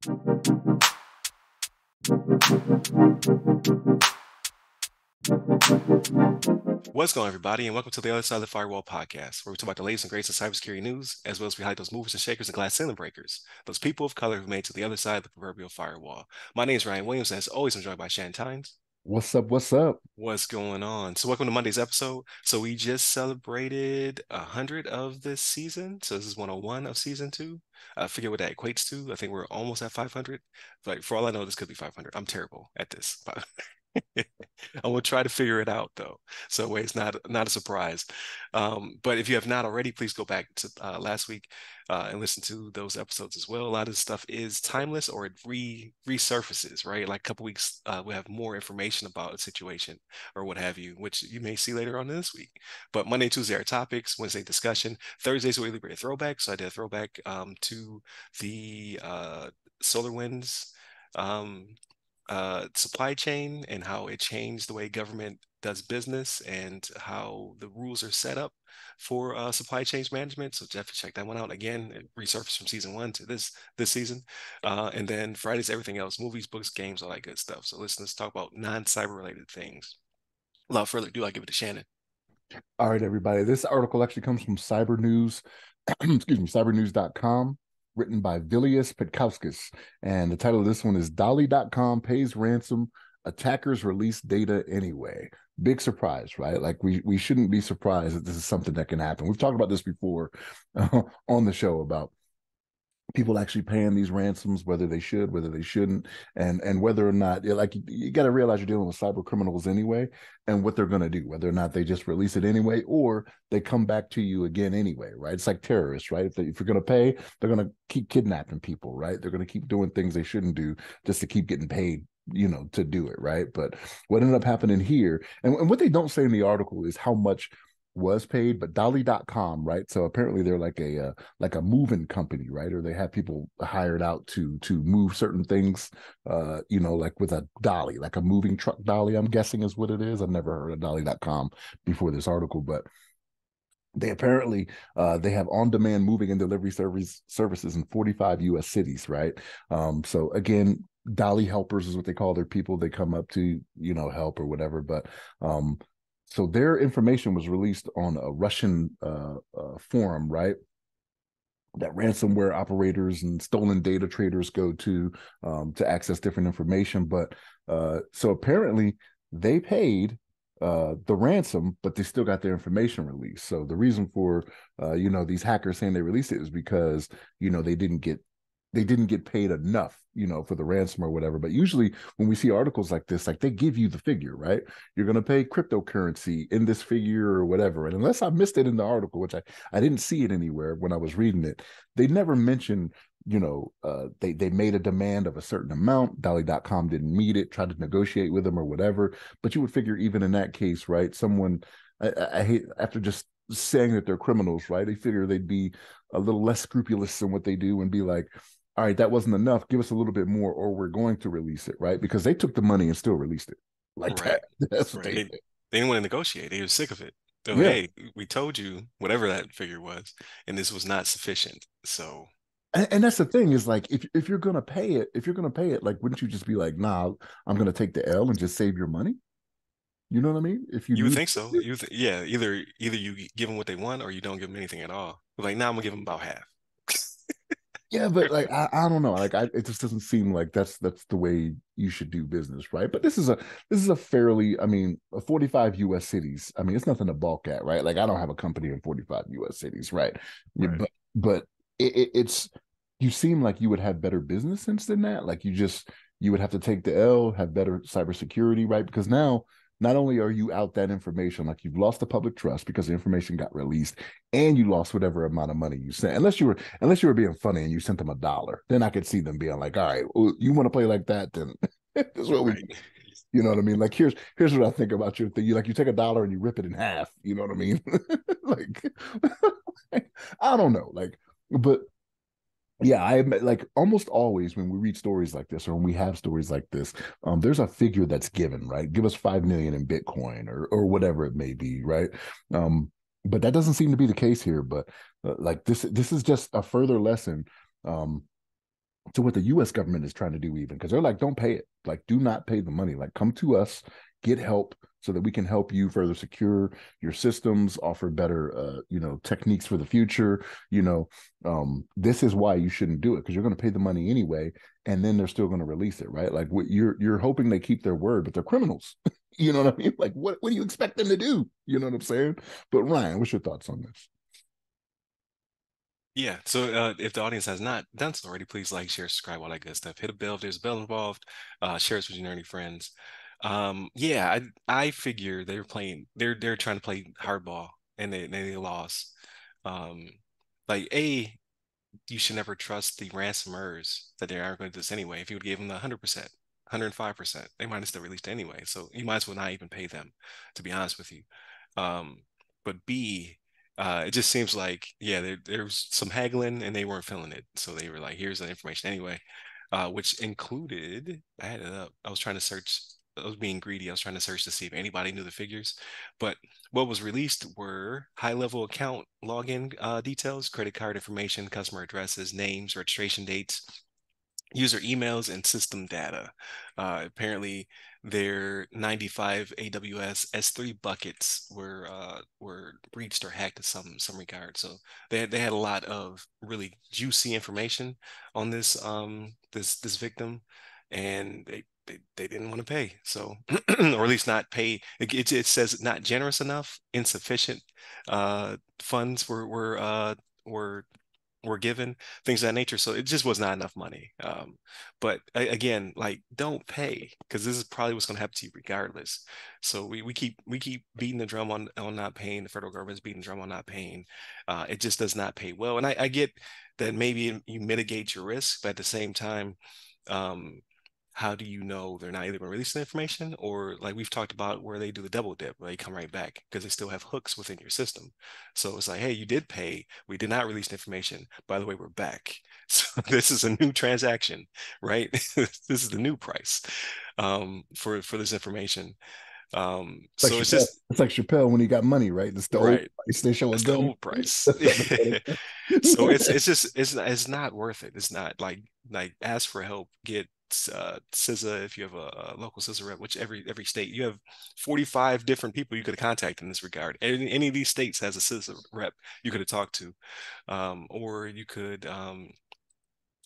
What's going on, everybody, and welcome to the Other Side of the Firewall podcast, where we talk about the latest and greatest in cybersecurity news, as well as we highlight those movers and shakers and glass ceiling breakers, those people of color who made it to the other side of the proverbial firewall. My name is Ryan Williams, and as always, I'm joined by Shannon. What's up? What's up? What's going on? So, welcome to Monday's episode. So, we just celebrated 100 of this season. So, this is 101 of season two. I forget what that equates to. I think we're almost at 500. Like, for all I know, this could be 500. I'm terrible at this. I will try to figure it out though, so it's not a surprise. But if you have not already, please go back to last week and listen to those episodes as well. A lot of this stuff is timeless, or it resurfaces, right? Like a couple weeks, we have more information about a situation or what have you, which you may see later on this week. But Monday and Tuesday are topics, Wednesday discussion, Thursdays we deliberate a throwback. So I did a throwback to the SolarWinds supply chain and how it changed the way government does business and how the rules are set up for supply chain management. So Jeff, check that one out again. It resurfaced from season one to this season. And then Friday's everything else: movies, books, games, all that good stuff. So let's talk about non-cyber related things. Without further ado, I give it to Shannon. All right, everybody. This article actually comes from Cyber News, excuse me, cybernews.com, written by Vilius Petkauskas. And the title of this one is Dolly.com pays ransom, attackers release data anyway. Big surprise, right? Like we shouldn't be surprised that this is something that can happen. We've talked about this before on the show about people actually paying these ransoms, whether they should, whether they shouldn't, and whether or not, like, you got to realize you're dealing with cyber criminals anyway, and what they're going to do, whether or not they just release it anyway, or they come back to you again anyway, right? It's like terrorists, right? If you're going to pay, they're going to keep kidnapping people, right? They're going to keep doing things they shouldn't do just to keep getting paid, to do it, right? But what ended up happening here, and what they don't say in the article is how much was paid, but Dolly.com, right? So apparently they're like a moving company, right? Or they have people hired out to move certain things, like with a dolly, like a moving truck dolly, I'm guessing is what it is. I've never heard of Dolly.com before this article, but they apparently they have on-demand moving and delivery services in 45 U.S. cities, right? So again, dolly helpers is what they call their people. They come up to help or whatever, but so their information was released on a Russian forum, right? That ransomware operators and stolen data traders go to access different information. But so apparently they paid the ransom, but they still got their information released. So the reason for these hackers saying they released it is because they didn't get paid enough, for the ransom or whatever. But usually when we see articles like this, like, they give you the figure, right? You're going to pay cryptocurrency in this figure or whatever. And unless I missed it in the article, which I didn't see it anywhere when I was reading it, they never mentioned, they made a demand of a certain amount. Dolly.com didn't meet it, tried to negotiate with them or whatever. But you would figure even in that case, right? Someone, I hate, after just saying that they're criminals, right? They figure they'd be a little less scrupulous in what they do and be like, all right, that wasn't enough. Give us a little bit more, or we're going to release it, right? Because they took the money and still released it like Right. that. That's what Right. they did. They didn't want to negotiate. They were sick of it. So, Yeah. hey, we told you whatever that figure was, and this was not sufficient. So, And that's the thing is, like, if you're gonna pay it, like, wouldn't you just be like, nah, I'm gonna take the L and just save your money? You know what I mean? If you you would knew, think so. Yeah, either you give them what they want or you don't give them anything at all. Like, now I'm gonna give them about half. yeah, but like, I don't know, like, it just doesn't seem like that's the way you should do business, right? But this is a fairly, I mean, 45 U.S. cities. I mean, it's nothing to balk at, right? Like, I don't have a company in 45 U.S. cities, right? Yeah, Right. but it's, you seem like you would have better business sense than that. Like, you would have to take the L, have better cybersecurity, right? Because now, not only are you out that information, like, you've lost the public trust because the information got released, and you lost whatever amount of money you sent. Unless you were being funny and you sent them $1, then I could see them being like, all right, well, you want to play like that, then this is what we do. Right. You know what I mean? Like, here's what I think about your thing. You take $1 and you rip it in half. You know what I mean? Like, I don't know. Like, but yeah, I admit, like, almost always when we read stories like this, or when we have stories like this, there's a figure that's given, right? Give us 5 million in Bitcoin, or whatever it may be, right? But that doesn't seem to be the case here. But like, this is just a further lesson. Um, to what the US government is trying to do, even because they're like, don't pay it. Like, do not pay the money. Like, come to us, get help so that we can help you further secure your systems, offer better, techniques for the future. This is why you shouldn't do it, because you're going to pay the money anyway, and then they're still going to release it, right? Like, what you're hoping they keep their word, but they're criminals. You know what I mean? Like, what do you expect them to do? You know what I'm saying? But Ryan, what's your thoughts on this? Yeah. So if the audience has not done so already, please like, share, subscribe, all that good stuff. Hit a bell if there's a bell involved. Share this with your nerdy friends. Yeah, I figure they're playing. They're trying to play hardball, and they lost. Um, like you should never trust the ransomers that they aren't going to do this anyway. If you would give them the 100%, 105%, they might have still released it anyway. So you might as well not even pay them, to be honest with you. Um, but B, it just seems like, yeah, there was some haggling and they weren't feeling it. So they were like, here's the information anyway, which included, I had it up. I was trying to search. I was being greedy. I was trying to search to see if anybody knew the figures. But what was released were high-level account login details, credit card information, customer addresses, names, registration dates, user emails, and system data. Apparently, their 95 AWS S3 buckets were breached or hacked in some regard. So they had a lot of really juicy information on this victim, and they didn't want to pay. So or at least not pay. It says not generous enough, insufficient funds were given, things of that nature. So it just was not enough money. But again, like, don't pay, because this is probably what's going to happen to you regardless. So we keep beating the drum on not paying. The federal government's beating the drum on not paying. It just does not pay well. And I get that maybe you mitigate your risk, but at the same time, um, how do you know they're not either going to release the information, or like we've talked about where they do the double dip, where they come right back because they still have hooks within your system. So it's like, hey, you did pay. We did not release the information. By the way, we're back. So this is a new transaction, right? This is the new price for this information. Like So it's Chappelle. just It's like Chappelle when he got money, right? It's the old right. price. They show a That's the gun. old price. That's what So it it's just it's not worth it. It's not like ask for help. Get CISA if you have a local CISA rep, which every state you have 45 different people you could contact in this regard. Any of these states has a CISA rep you could have talked to, or you could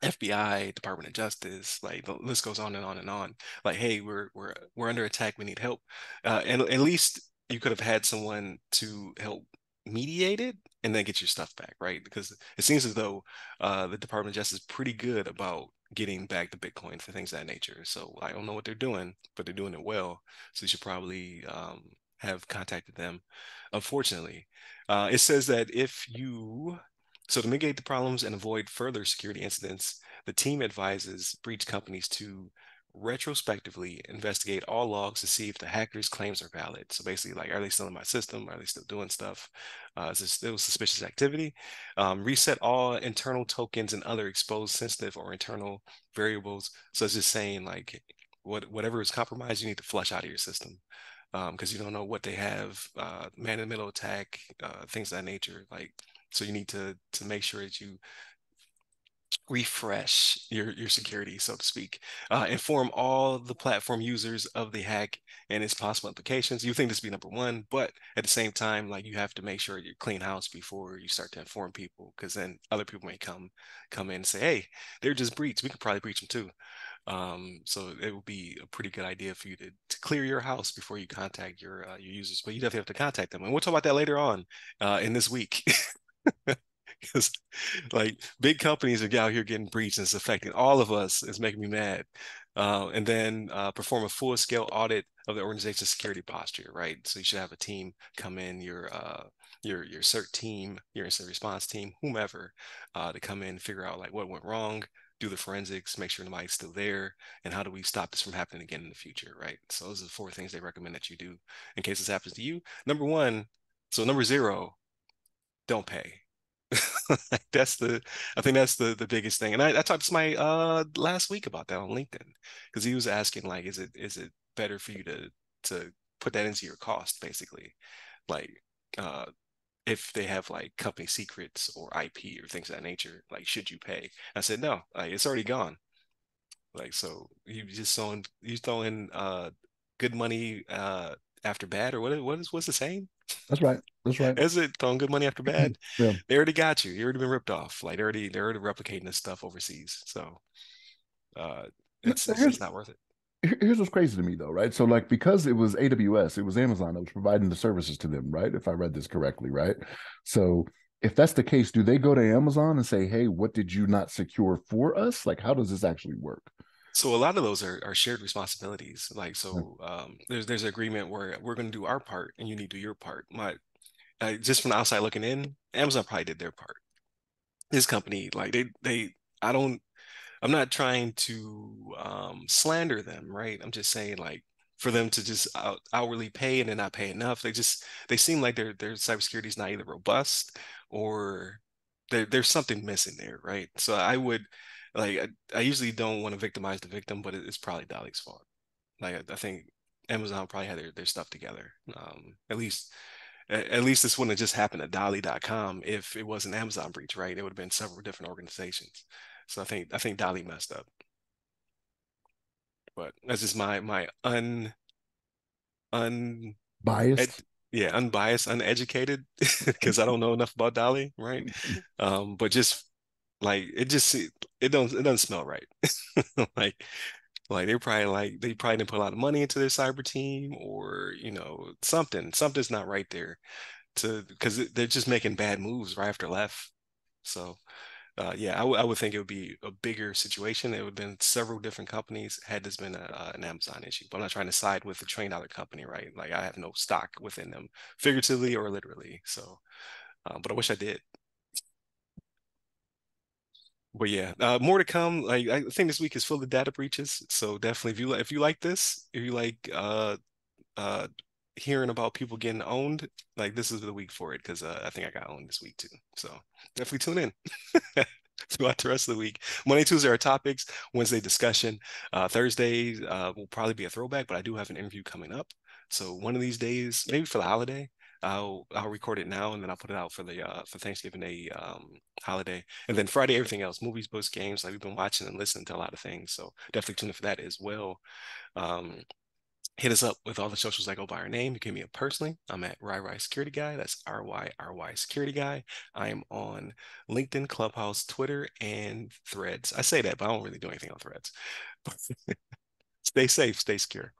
FBI, Department of Justice, like the list goes on and on and on. Like, hey, we're under attack. We need help. And at least you could have had someone to help mediate it and then get your stuff back, right? Because it seems as though the Department of Justice is pretty good about getting back the Bitcoin for things of that nature. So I don't know what they're doing, but they're doing it well. So you should probably have contacted them. Unfortunately, it says that if you so to mitigate the problems and avoid further security incidents, the team advises breach companies to retrospectively investigate all logs to see if the hackers' claims are valid. So basically, like, are they still in my system? Are they still doing stuff? Is there still suspicious activity? Reset all internal tokens and other exposed, sensitive, or internal variables. So it's just saying, like, whatever is compromised, you need to flush out of your system. Because you don't know what they have, man in the middle attack, things of that nature. Like, so you need to make sure that you refresh your security, so to speak. Inform all the platform users of the hack and its possible implications. You think this would be number one, but at the same time, like, you have to make sure you clean house before you start to inform people, because then other people may come in and say, hey, they're just breached. We could probably breach them too. So it would be a pretty good idea for you to clear your house before you contact your users. But you definitely have to contact them, and we'll talk about that later on in this week. Because like big companies are out here getting breached and it's affecting all of us. It's making me mad. And then perform a full scale audit of the organization's security posture, right? So you should have a team come in, your CERT team, your incident response team, whomever, to come in, figure out like what went wrong, do the forensics, make sure nobody's still there, and how do we stop this from happening again in the future, right? So those are the four things they recommend that you do in case this happens to you. Number one, so number zero, don't pay. That's I think that's the biggest thing. And I talked to somebody last week about that on LinkedIn, because he was asking, like, is it better for you to put that into your cost, basically? Like, uh if they have like company secrets or IP or things of that nature, like should you pay? I said no, like it's already gone. Like so you throwing good money after bad or what's the saying? That's right. That's right. Is it throwing good money after bad? Yeah. They already got you. You already been ripped off. Like they're already replicating this stuff overseas. So uh it's Here's just not worth it. here's what's crazy to me though, right? So like because it was AWS, it was Amazon that was providing the services to them, right? If I read this correctly, right? So if that's the case, do they go to Amazon and say, "Hey, what did you not secure for us?" Like, how does this actually work? So a lot of those are shared responsibilities. Like Yeah. so there's an agreement where we're going to do our part and you need to do your part. My just from the outside looking in, Amazon probably did their part. This company, like I don't, I'm not trying to slander them, right? I'm just saying like for them to just hourly pay and then not pay enough, they seem like their cybersecurity is not either robust or there's something missing there, right? So I would like I usually don't want to victimize the victim, but it's probably Dolly's fault. Like I think Amazon probably had their stuff together. At least this wouldn't have just happened to Dolly.com if it was an Amazon breach, right? It would have been several different organizations. So I think Dolly messed up. But that's just my un ed, Biased. yeah, unbiased, uneducated, because I don't know enough about Dolly, right? But just like it doesn't smell right. Like they probably didn't put a lot of money into their cyber team or something's not right there to because they're just making bad moves right after left. So yeah, I would think it would be a bigger situation. It would have been several different companies had this been an Amazon issue. But I'm not trying to side with the train dollar company, right? Like I have no stock within them, figuratively or literally. So, but I wish I did. But yeah, more to come. Like I think this week is full of data breaches. So definitely, if you like this, if you like uh hearing about people getting owned, like this is the week for it because I think I got owned this week too. So definitely tune in throughout the rest of the week. Monday, Tuesday are topics. Wednesday discussion. Thursday will probably be a throwback, but I do have an interview coming up. So one of these days, maybe for the holiday, I'll record it now and then I'll put it out for the for Thanksgiving Day holiday. And then Friday, everything else, movies, books, games. Like we've been watching and listening to a lot of things. So definitely tune in for that as well. Um, Hit us up with all the socials that go by our name. You can hit me up personally. I'm at RyRy Security Guy. That's RYRY Security Guy. I am on LinkedIn, Clubhouse, Twitter, and Threads. I say that, but I don't really do anything on Threads. Stay safe, stay secure.